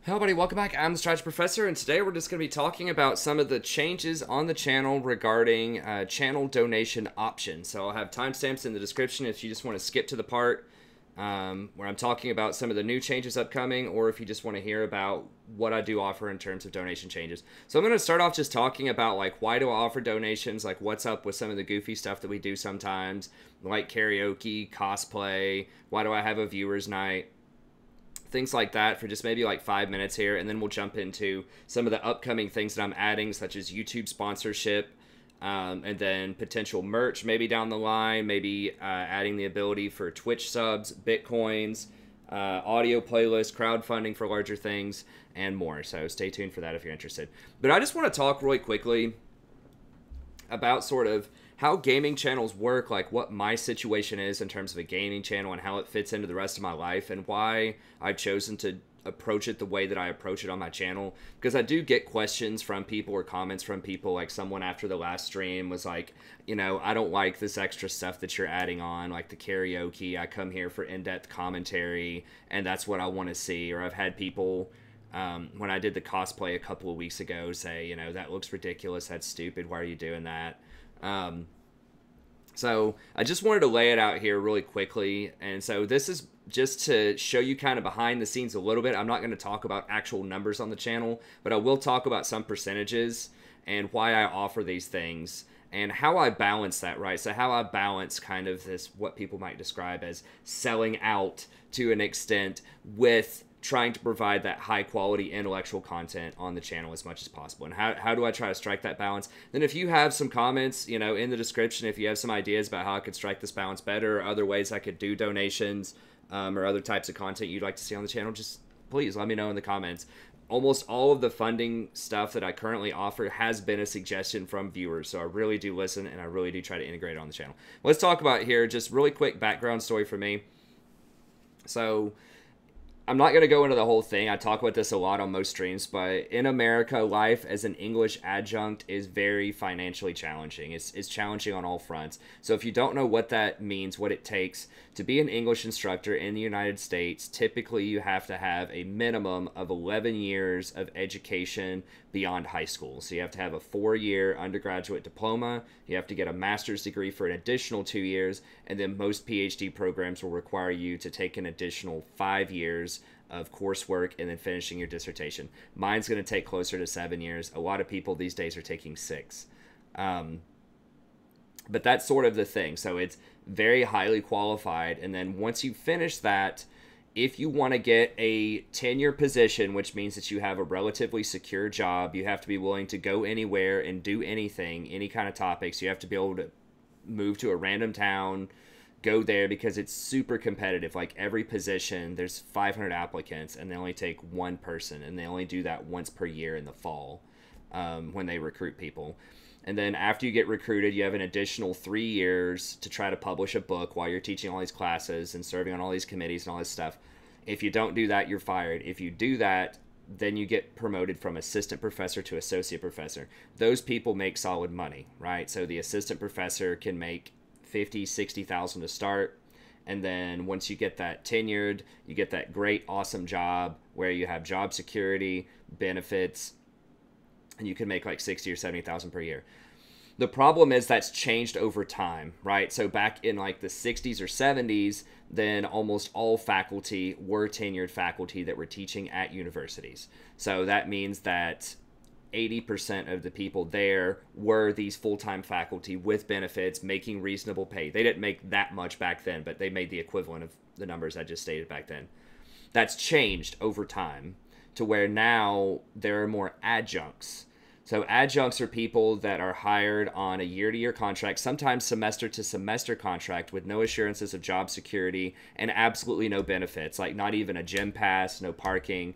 Hello everybody, welcome back. I'm the Strategy Professor, and today we're just going to be talking about some of the changes on the channel regarding channel donation options. So I'll have timestamps in the description if you just want to skip to the part where I'm talking about some of the new changes upcoming, or if you just want to hear about what I do offer in terms of donation changes. So I'm going to start off just talking about like why do I offer donations, like what's up with some of the goofy stuff that we do sometimes, like karaoke, cosplay, why do I have a viewers night, things like that for just maybe like 5 minutes here, and then we'll jump into some of the upcoming things that I'm adding, such as YouTube sponsorship, and then potential merch maybe down the line, maybe adding the ability for Twitch subs, Bitcoins, audio playlists, crowdfunding for larger things, and more. So stay tuned for that if you're interested. But I just want to talk really quickly about sort of how gaming channels work, like what my situation is in terms of a gaming channel and how it fits into the rest of my life, and why I've chosen to approach it the way that I approach it on my channel. Because I do get questions from people or comments from people, like someone after the last stream was like, you know, I don't like this extra stuff that you're adding on, like the karaoke. I come here for in-depth commentary, and that's what I want to see. Or I've had people, when I did the cosplay a couple of weeks ago, say, you know, that looks ridiculous, that's stupid, why are you doing that? So I just wanted to lay it out here really quickly. And so this is just to show you kind of behind the scenes a little bit. I'm not going to talk about actual numbers on the channel, but I will talk about some percentages and why I offer these things and how I balance that, right? So how I balance kind of this, what people might describe as selling out to an extent with trying to provide that high quality intellectual content on the channel as much as possible. And how do I try to strike that balance? Then if you have some comments, you know, in the description, if you have some ideas about how I could strike this balance better, or other ways I could do donations, or other types of content you'd like to see on the channel, just please let me know in the comments. Almost all of the funding stuff that I currently offer has been a suggestion from viewers, so I really do listen and I really do try to integrate it on the channel. Let's talk about here, just really quick background story for me. So I'm not going to go into the whole thing. I talk about this a lot on most streams, but in America, life as an English adjunct is very financially challenging. It's challenging on all fronts. So if you don't know what that means, what it takes to be an English instructor in the United States, typically you have to have a minimum of 11 years of education beyond high school. So you have to have a 4-year undergraduate diploma, you have to get a master's degree for an additional 2 years, and then most PhD programs will require you to take an additional 5 years of coursework and then finishing your dissertation. Mine's going to take closer to 7 years. A lot of people these days are taking 6. But that's sort of the thing. So it's very highly qualified, and then once you finish that, if you want to get a tenure position, which means that you have a relatively secure job, you have to be willing to go anywhere and do anything, any kind of topics. You have to be able to move to a random town, go there, because it's super competitive. Like every position, there's 500 applicants, and they only take one person, and they only do that once per year in the fall when they recruit people. And then after you get recruited, you have an additional 3 years to try to publish a book while you're teaching all these classes and serving on all these committees and all this stuff. If you don't do that, you're fired. If you do that, then you get promoted from assistant professor to associate professor. Those people make solid money, right? So the assistant professor can make $50,000, $60,000 to start. And then once you get that tenured, you get that great, awesome job where you have job security, benefits, and you can make like 60 or 70,000 per year. The problem is that's changed over time, right? So back in like the 60s or 70s, then almost all faculty were tenured faculty that were teaching at universities. So that means that 80% of the people there were these full-time faculty with benefits, making reasonable pay. They didn't make that much back then, but they made the equivalent of the numbers I just stated back then. That's changed over time to where now there are more adjuncts. So adjuncts are people that are hired on a year-to-year contract, sometimes semester-to-semester contract with no assurances of job security and absolutely no benefits, like not even a gym pass, no parking,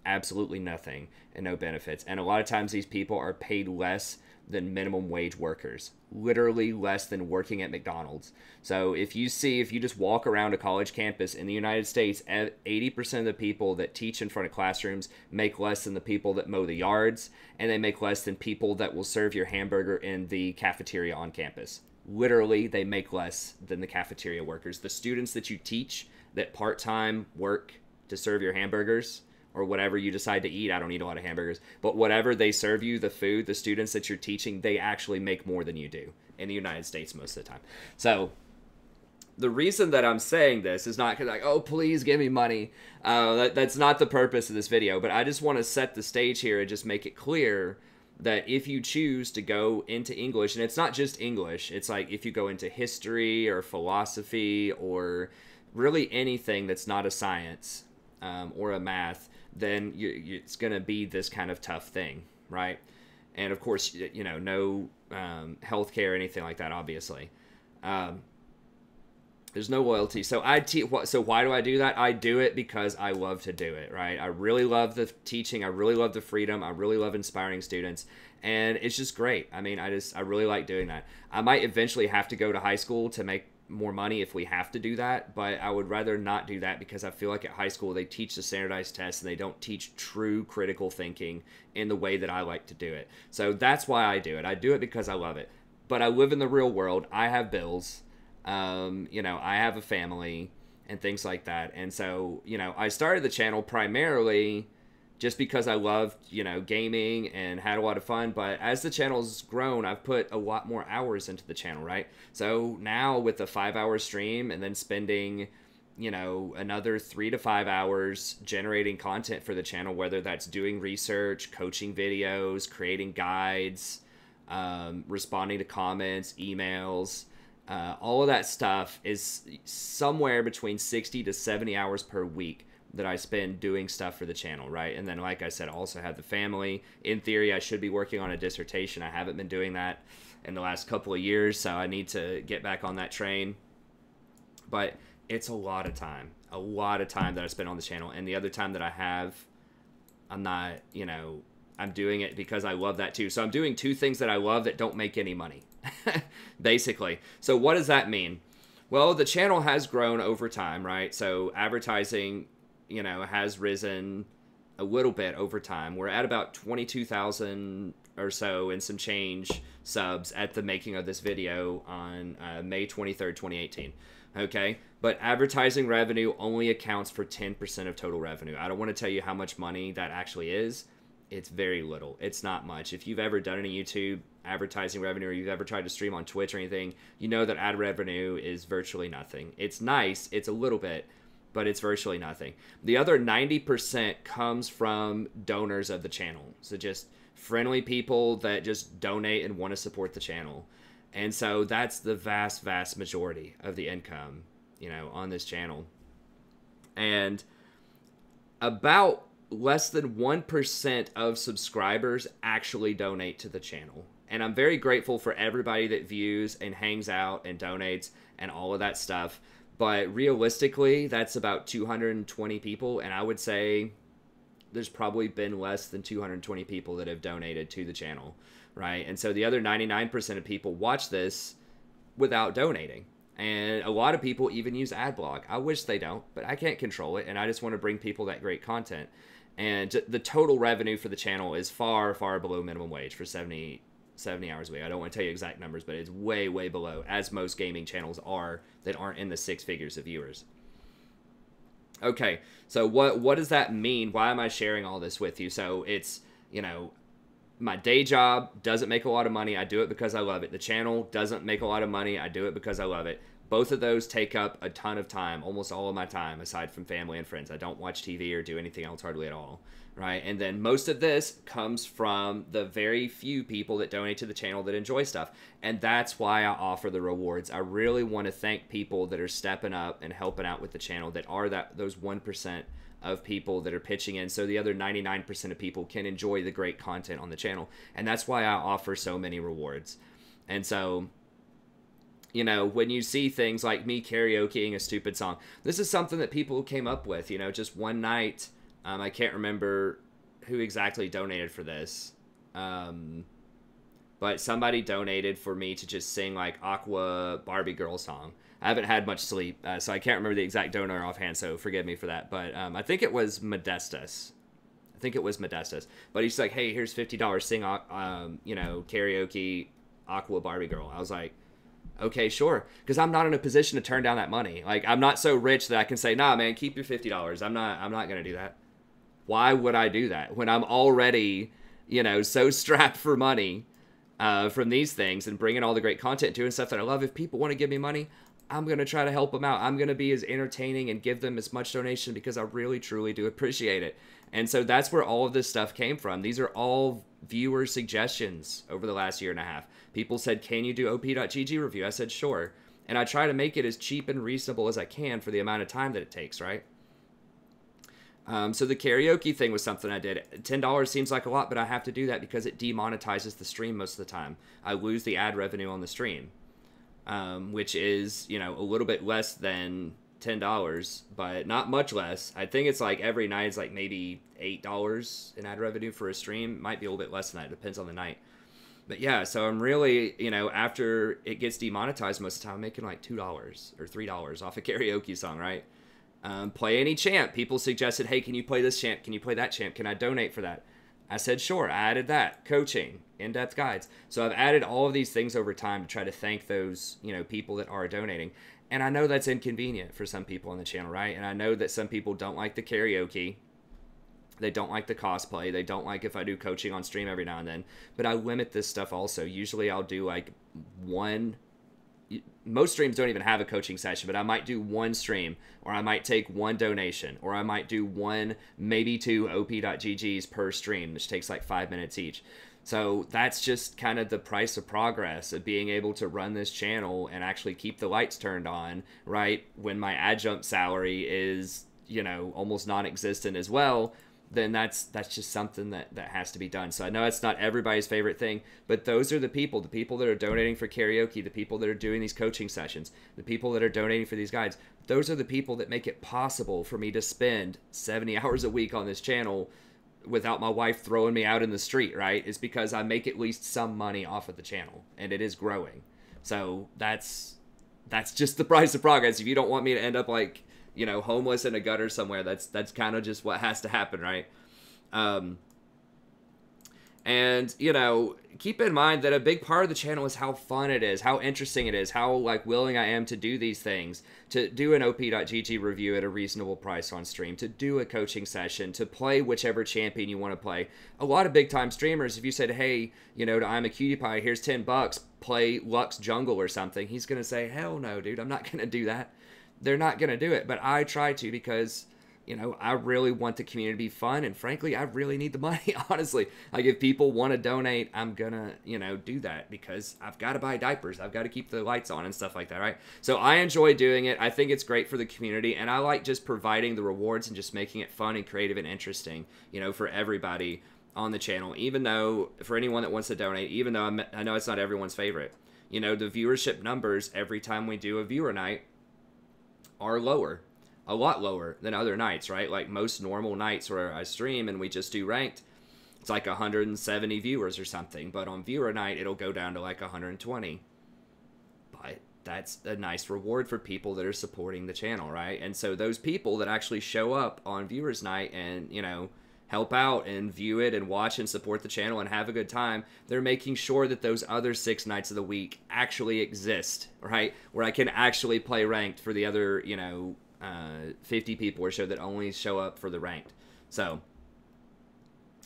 absolutely nothing, and no benefits. And a lot of times these people are paid less than minimum wage workers, literally less than working at McDonald's. So if you just walk around a college campus in the United States, 80% of the people that teach in front of classrooms make less than the people that mow the yards, and they make less than people that will serve your hamburger in the cafeteria on campus. Literally, they make less than the cafeteria workers. The students that you teach that part-time work to serve your hamburgers or whatever you decide to eat. I don't eat a lot of hamburgers, but whatever they serve you, the food, the students that you're teaching, they actually make more than you do in the United States most of the time. So the reason that I'm saying this is not because like, oh, please give me money. That's not the purpose of this video, but I just want to set the stage here and just make it clear that if you choose to go into English, and it's not just English, it's like if you go into history or philosophy or really anything that's not a science or a math, then it's going to be this kind of tough thing, right? And of course, you know, no healthcare or anything like that, obviously. There's no loyalty. So so why do I do that? I do it because I love to do it, right? I really love the teaching. I really love the freedom. I really love inspiring students. And it's just great. I mean, I really like doing that. I might eventually have to go to high school to make more money if we have to do that, but I would rather not do that because I feel like at high school they teach the standardized tests and they don't teach true critical thinking in the way that I like to do it. So that's why I do it. I do it because I love it. But I live in the real world. I have bills. You know, I have a family and things like that. And so, you know, I started the channel primarily just because I loved, you know, gaming and had a lot of fun. But as the channel's grown, I've put a lot more hours into the channel, right? So now with a 5-hour stream and then spending, you know, another 3 to 5 hours generating content for the channel, whether that's doing research, coaching videos, creating guides, responding to comments, emails, all of that stuff is somewhere between 60 to 70 hours per week that I spend doing stuff for the channel, right? And then, like I said, I also have the family. In theory, I should be working on a dissertation. I haven't been doing that in the last couple of years, so I need to get back on that train. But it's a lot of time that I spend on the channel. And the other time that I have, I'm not, you know, I'm doing it because I love that too. So I'm doing two things that I love that don't make any money, basically. So what does that mean? Well, the channel has grown over time, right? So advertising, you know, has risen a little bit over time. We're at about 22,000 or so and some change subs at the making of this video on May 23rd, 2018. Okay, but advertising revenue only accounts for 10% of total revenue. I don't want to tell you how much money that actually is. It's very little. It's not much. If you've ever done any YouTube advertising revenue or you've ever tried to stream on Twitch or anything, you know that ad revenue is virtually nothing. It's nice. It's a little bit, but it's virtually nothing. The other 90% comes from donors of the channel. So just friendly people that just donate and want to support the channel. And so that's the vast, vast majority of the income, you know, on this channel. And about less than 1% of subscribers actually donate to the channel. And I'm very grateful for everybody that views and hangs out and donates and all of that stuff. But realistically, that's about 220 people. And I would say there's probably been less than 220 people that have donated to the channel, right? And so the other 99% of people watch this without donating. And a lot of people even use AdBlock. I wish they don't, but I can't control it. And I just want to bring people that great content. And the total revenue for the channel is far, far below minimum wage for 70 hours a week. I don't want to tell you exact numbers, but it's way, way below, as most gaming channels are that aren't in the 6 figures of viewers. Okay, so what does that mean? Why am I sharing all this with you? So it's, you know, my day job doesn't make a lot of money. I do it because I love it. The channel doesn't make a lot of money. I do it because I love it. Both of those take up a ton of time, almost all of my time, aside from family and friends. I don't watch TV or do anything else hardly at all, right? And then most of this comes from the very few people that donate to the channel that enjoy stuff. And that's why I offer the rewards. I really want to thank people that are stepping up and helping out with the channel, that are those 1% of people that are pitching in, so the other 99% of people can enjoy the great content on the channel. And that's why I offer so many rewards. And so, you know, when you see things like me karaokeing a stupid song, this is something that people came up with, you know, just one night. I can't remember who exactly donated for this, but somebody donated for me to just sing like Aqua Barbie Girl song. I haven't had much sleep, so I can't remember the exact donor offhand, so forgive me for that. But I think it was Modestus. But he's like, hey, here's $50, sing, you know, karaoke Aqua Barbie Girl. I was like, okay, sure. Because I'm not in a position to turn down that money. Like, I'm not so rich that I can say, nah, man, keep your $50. I'm not going to do that. Why would I do that when I'm already, so strapped for money from these things and bringing all the great content to and stuff that I love? If people want to give me money, I'm going to try to help them out. I'm going to be as entertaining and give them as much donation because I really, truly do appreciate it. And so that's where all of this stuff came from. These are all viewer suggestions over the last year and a half. People said, can you do op.gg review? I said, sure. And I try to make it as cheap and reasonable as I can for the amount of time that it takes, right? So the karaoke thing was something I did. $10 seems like a lot, but I have to do that because it demonetizes the stream most of the time. I lose the ad revenue on the stream, which is, a little bit less than $10, but not much less. I think it's like every night is like maybe $8 in ad revenue for a stream. Might be a little bit less than that. It depends on the night. But yeah, so I'm really, after it gets demonetized most of the time, I'm making like $2 or $3 off a karaoke song, right? Play any chant. People suggested, hey, can you play this chant? Can you play that chant? Can I donate for that? I said, sure. I added that. Coaching, in-depth guides. So I've added all of these things over time to try to thank those, people that are donating. And I know that's inconvenient for some people on the channel, right? And I know that some people don't like the karaoke. They don't like the cosplay. They don't like if I do coaching on stream every now and then. But I limit this stuff also. Usually I'll do like one. Most streams don't even have a coaching session, but I might do one stream, or I might take one donation, or I might do one, maybe two op.ggs per stream, which takes like 5 minutes each. So that's just kind of the price of progress of being able to run this channel and actually keep the lights turned on, right? When my adjunct salary is, almost non-existent as well, then that's just something that has to be done. So I know it's not everybody's favorite thing, but those are the people that are donating for karaoke, the people that are doing these coaching sessions, the people that are donating for these guides. Those are the people that make it possible for me to spend 70 hours a week on this channel without my wife throwing me out in the street, right? It's because I make at least some money off of the channel, and it is growing. So that's just the price of progress. If you don't want me to end up like, homeless in a gutter somewhere, that's kind of just what has to happen, right? And, keep in mind that a big part of the channel is how fun it is, how interesting it is, how, like, willing I am to do these things, to do an op.gg review at a reasonable price on stream, to do a coaching session, to play whichever champion you want to play. A lot of big-time streamers, if you said, hey, to I'm a Cutie Pie, here's $10, play Lux Jungle or something, he's going to say, hell no, dude, I'm not going to do that. They're not going to do it, but I try to because, I really want the community to be fun, and frankly, I really need the money, honestly. Like, if people want to donate, I'm going to, do that because I've got to buy diapers. I've got to keep the lights on and stuff like that, right? So I enjoy doing it. I think it's great for the community, and I like just providing the rewards and just making it fun and creative and interesting, for everybody on the channel, even though, for anyone that wants to donate, even though I know it's not everyone's favorite. The viewership numbers every time we do a viewer night are lower, a lot lower than other nights, right? Like most normal nights where I stream and we just do ranked, it's like 170 viewers or something, but on viewer night it'll go down to like 120. But that's a nice reward for people that are supporting the channel, right? And so those people that actually show up on viewers night and help out and view it and watch and support the channel and have a good time, they're making sure that those other 6 nights of the week actually exist, right? Where I can actually play ranked for the other, 50 people or so that only show up for the ranked. So,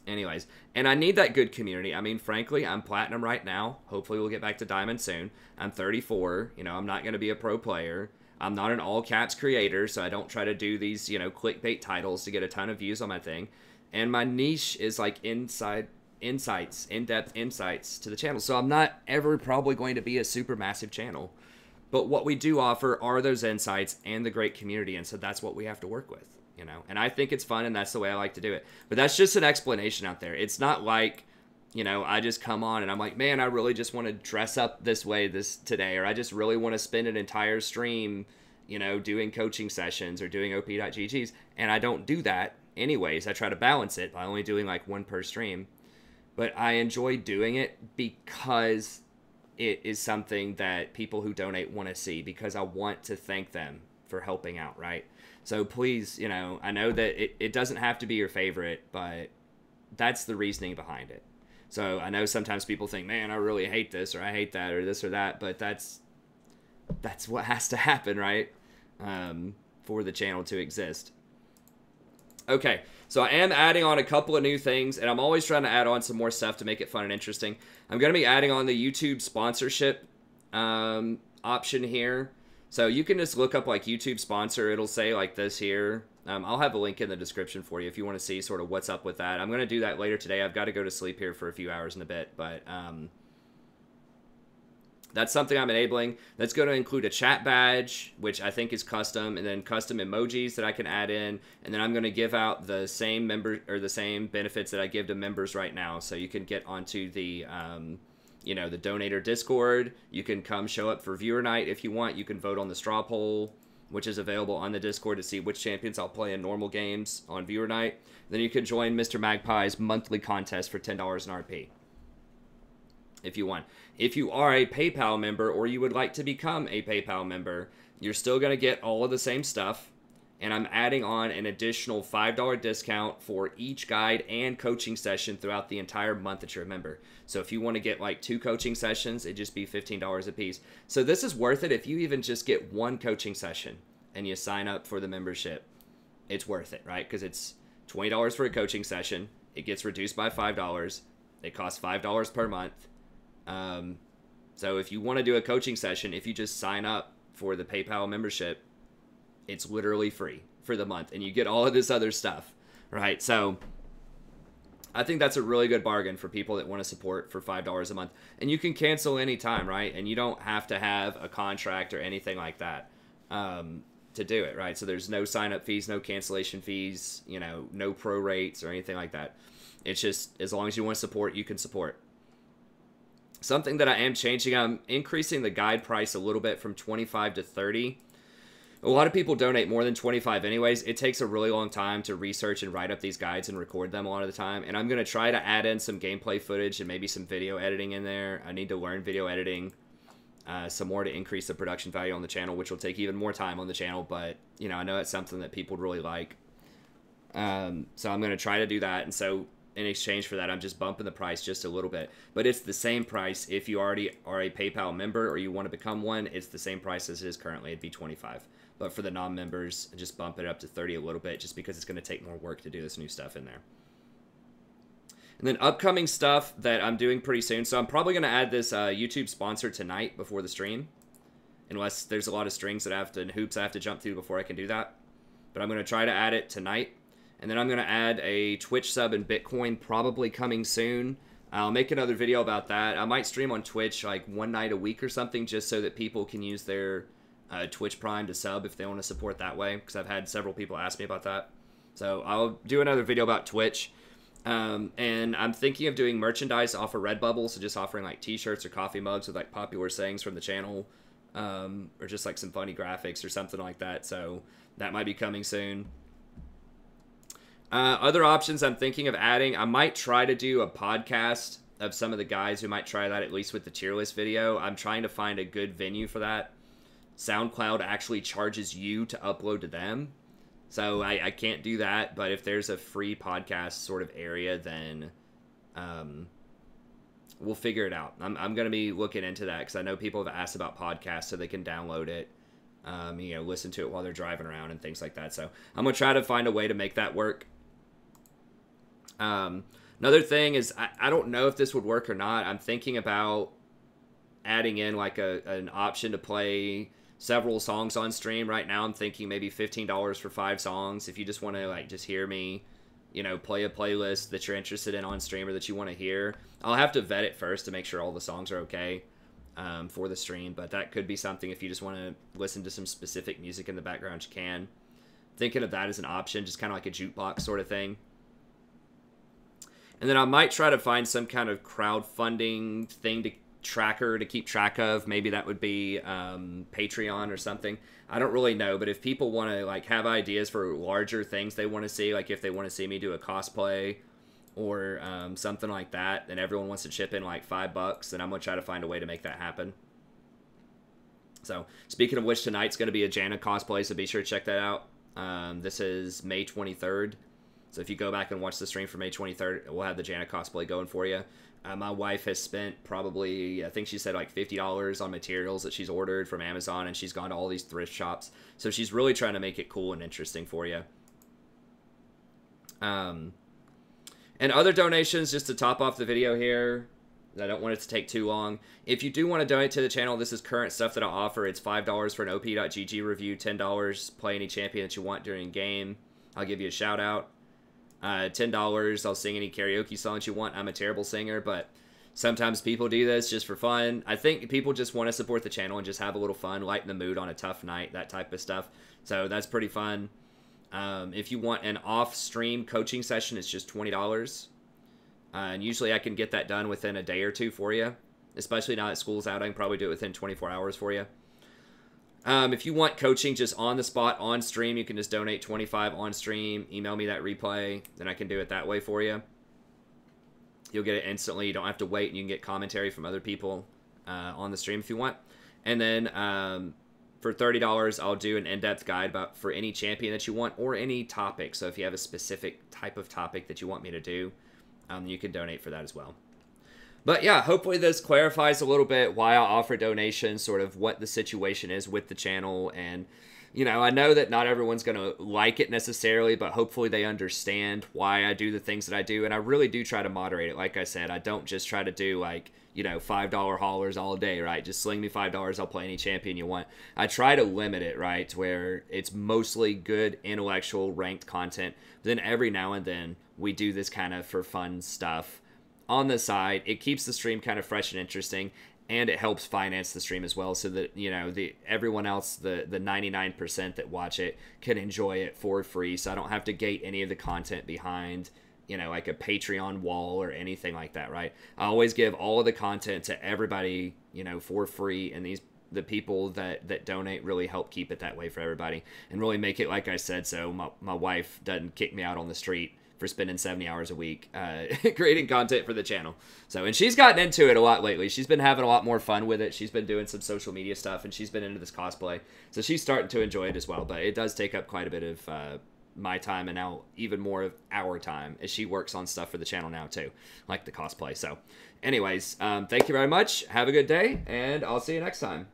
anyways, and I need that good community. I mean, frankly, I'm platinum right now. Hopefully we'll get back to diamond soon. I'm 34. I'm not going to be a pro player. I'm not an all caps creator, so I don't try to do these, clickbait titles to get a ton of views on my thing. And my niche is like in-depth insights to the channel. So I'm not ever probably going to be a super massive channel. But what we do offer are those insights and the great community. And so that's what we have to work with, And I think it's fun, and that's the way I like to do it. But that's just an explanation out there. It's not like, I just come on and I'm like, man, I really just want to dress up this way today. Or I just really want to spend an entire stream, doing coaching sessions or doing op.ggs. And I don't do that. Anyways, I try to balance it by only doing like one per stream, but I enjoy doing it because it is something that people who donate want to see, because I want to thank them for helping out, right? So please, I know that it doesn't have to be your favorite, but that's the reasoning behind it. So I know sometimes people think, man, I really hate this, or I hate that, or this or that, but that's what has to happen, right? For the channel to exist. Okay, so I am adding on a couple of new things, and I'm always trying to add on some more stuff to make it fun and interesting. I'm going to be adding on the YouTube sponsorship option here. So you can just look up like YouTube sponsor. It'll say like this here. I'll have a link in the description for you if you want to see sort of what's up with that. I'm going to do that later today. I've got to go to sleep here for a few hours in a bit, but that's something I'm enabling. That's going to include a chat badge, which I think is custom, and then custom emojis that I can add in. And then I'm going to give out the same the same benefits that I give to members right now. So you can get onto the the donator Discord. You can come show up for viewer night if you want. You can vote on the straw poll, which is available on the Discord to see which champions I'll play in normal games on viewer night. Then you can join Mr. Magpie's monthly contest for $10 in RP if you want. If you are a PayPal member or you would like to become a PayPal member, you're still going to get all of the same stuff. And I'm adding on an additional $5 discount for each guide and coaching session throughout the entire month that you're a member. So if you want to get like 2 coaching sessions, it'd just be $15 a piece. So this is worth it if you even just get 1 coaching session and you sign up for the membership. It's worth it, right? Because it's $20 for a coaching session. It gets reduced by $5. It costs $5 per month. So if you want to do a coaching session, if you just sign up for the PayPal membership, it's literally free for the month, and you get all of this other stuff, right? So I think that's a really good bargain for people that want to support for $5 a month. And you can cancel anytime, right? And you don't have to have a contract or anything like that to do it, right? So there's no sign-up fees, no cancellation fees, no pro rates or anything like that. It's just as long as you want to support, you can support. Something that I am changing, I'm increasing the guide price a little bit from 25 to 30. A lot of people donate more than 25 anyways. It takes a really long time to research and write up these guides and record them a lot of the time. And I'm going to try to add in some gameplay footage and maybe some video editing in there. I need to learn video editing some more to increase the production value on the channel, which will take even more time on the channel. But, I know it's something that people really like. So I'm going to try to do that. And so in exchange for that, I'm just bumping the price just a little bit. But it's the same price if you already are a PayPal member or you want to become one. It's the same price as it is currently. It'd be 25. But for the non-members, just bump it up to 30 a little bit just because it's going to take more work to do this new stuff in there. And then upcoming stuff that I'm doing pretty soon. So I'm probably going to add this YouTube sponsor tonight before the stream. Unless there's a lot of strings that I have to, and hoops I have to jump through before I can do that. But I'm going to try to add it tonight. And then I'm going to add a Twitch sub in Bitcoin probably coming soon. I'll make another video about that. I might stream on Twitch like one night a week or something just so that people can use their Twitch Prime to sub if they want to support that way. Because I've had several people ask me about that. So I'll do another video about Twitch. And I'm thinking of doing merchandise off of Redbubble. So just offering like t-shirts or coffee mugs with like popular sayings from the channel. Or just like some funny graphics or something like that. So that might be coming soon. Other options I'm thinking of adding, I might try to do a podcast of some of the guys who might try that, at least with the tier list video. I'm trying to find a good venue for that. SoundCloud actually charges you to upload to them. So I can't do that, but if there's a free podcast sort of area, then we'll figure it out. I'm going to be looking into that because I know people have asked about podcasts so they can download it, listen to it while they're driving around and things like that. So I'm going to try to find a way to make that work. Another thing is, I don't know if this would work or not. I'm thinking about adding in like an option to play several songs on stream. Right now I'm thinking maybe $15 for 5 songs. If you just want to like just hear me, play a playlist that you're interested in on stream or that you want to hear. I'll have to vet it first to make sure all the songs are okay for the stream, but that could be something if you just want to listen to some specific music in the background, you can. Thinking of that as an option, just kind of like a jukebox sort of thing. And then I might try to find some kind of crowdfunding thing to keep track of. Maybe that would be Patreon or something. I don't really know, but if people want to like have ideas for larger things they want to see, like if they want to see me do a cosplay or something like that, and everyone wants to chip in like $5, then I'm going to try to find a way to make that happen. So speaking of which, tonight's going to be a Janna cosplay, so be sure to check that out. This is May 23rd. So if you go back and watch the stream for May 23rd, we'll have the Janna cosplay going for you. My wife has spent probably, I think she said like $50 on materials that she's ordered from Amazon, and she's gone to all these thrift shops. So she's really trying to make it cool and interesting for you. And other donations, just to top off the video here, I don't want it to take too long. If you do want to donate to the channel, this is current stuff that I'll offer. It's $5 for an OP.GG review, $10 play any champion that you want during game. I'll give you a shout out. $10, I'll sing any karaoke songs you want. I'm a terrible singer, but sometimes people do this just for fun. I think people just want to support the channel and just have a little fun, lighten the mood on a tough night, that type of stuff. So that's pretty fun. If you want an off-stream coaching session, it's just $20. And usually I can get that done within a day or two for you. Especially now that school's out, I can probably do it within 24 hours for you. If you want coaching just on the spot, on stream, you can just donate $25 on stream. Email me that replay, then I can do it that way for you. You'll get it instantly. You don't have to wait, and you can get commentary from other people on the stream if you want. And then for $30, I'll do an in-depth guide for any champion that you want or any topic. So if you have a specific type of topic that you want me to do, you can donate for that as well. But yeah, hopefully this clarifies a little bit why I offer donations, sort of what the situation is with the channel. And, you know, I know that not everyone's going to like it necessarily, but hopefully they understand why I do the things that I do. And I really do try to moderate it. Like I said, I don't just try to do like, you know, $5 haulers all day, right? Just sling me $5, I'll play any champion you want. I try to limit it, right, to where it's mostly good intellectual ranked content. But then every now and then we do this kind of for fun stuff on the side. It keeps the stream kind of fresh and interesting, and it helps finance the stream as well, so that, you know, everyone else, the 99% that watch it, can enjoy it for free. So I don't have to gate any of the content behind, you know, like a Patreon wall or anything like that, right? I always give all of the content to everybody, you know, for free, and the people that donate really help keep it that way for everybody, and really make it, like I said, so my wife doesn't kick me out on the street for spending 70 hours a week creating content for the channel. So, and she's gotten into it a lot lately. She's been having a lot more fun with it. She's been doing some social media stuff, and she's been into this cosplay. So she's starting to enjoy it as well. But it does take up quite a bit of my time, and now even more of our time, as she works on stuff for the channel now too, like the cosplay. So anyways, thank you very much. Have a good day, and I'll see you next time.